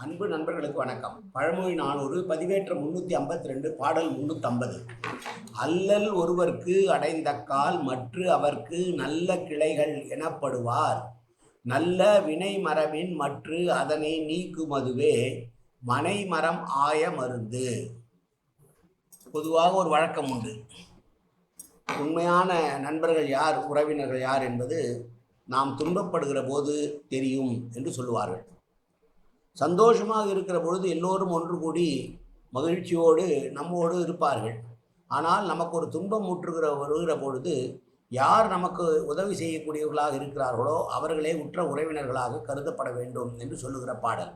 அன்பு நண்பர்களுக்கு வணக்கம். பழமொழி 400 பதிவேற்றம் 352 பாடல் 350. அல்லல் ஒருவர்க்கு அடைந்தக்கால் மற்று அவர்க்கு நல்ல கிளைகள் எனப்படுவார். நல்ல வினை மரபின் மற்று அதனை நீக்குமதுவே மனை மரம் ஆய மருந்து. பொதுவாக ஒரு வழக்கம் உண்டு. உண்மையான நண்பர்கள் யார், உறவினர்கள் யார் என்பது நாம் துன்பப்படுகிற போது தெரியும் என்று சொல்லுவார்கள். சந்தோஷமாக இருக்கிற பொழுது எல்லோரும் ஒன்று கூடி மகிழ்ச்சியோடு நம்மோடு இருப்பார்கள். ஆனால் நமக்கு ஒரு துன்பம் வருகிற பொழுது யார் நமக்கு உதவி செய்யக்கூடியவர்களாக இருக்கிறார்களோ அவர்களே உற்ற உறவினர்களாக கருதப்பட வேண்டும் என்று சொல்லுகிற பாடல்.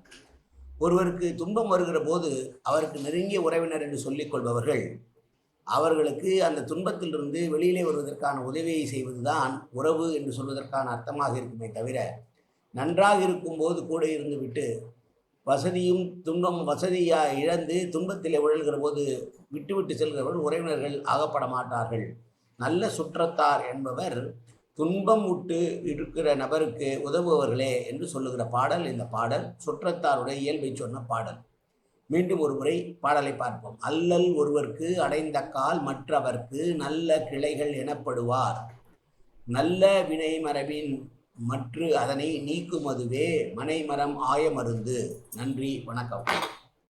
ஒருவருக்கு துன்பம் வருகிற போது அவருக்கு நெருங்கிய உறவினர் என்று சொல்லிக் கொள்பவர்கள் அவர்களுக்கு அந்த துன்பத்திலிருந்து வெளியிலே வருவதற்கான உதவியை செய்வதுதான் உறவு என்று சொல்வதற்கான அர்த்தமாக இருக்குமே தவிர, நன்றாக இருக்கும்போது கூட இருந்துவிட்டு வசதியும் வசதியாக இழந்து துன்பத்தில் உழல்கிற போது விட்டு செல்கிறவர்கள் உறவினர்கள் ஆகப்பட மாட்டார்கள். நல்ல சுற்றத்தார் என்பவர் துன்பம் விட்டு இருக்கிற நபருக்கு உதவுபவர்களே என்று சொல்லுகிற பாடல் இந்த பாடல். சுற்றத்தாருடைய இயல்பை சொன்ன பாடல். மீண்டும் ஒரு முறை பாடலை பார்ப்போம். அல்லல் ஒருவர்க்கு அடைந்தக்கால் மற்றவர்க்கு நல்ல கிளைகள் எனப்படுவார். நல்ல வினை மரபின் மற்று அதனை நீக்குமதுவே மனை மரம் ஆய மருந்து. நன்றி, வணக்கம்.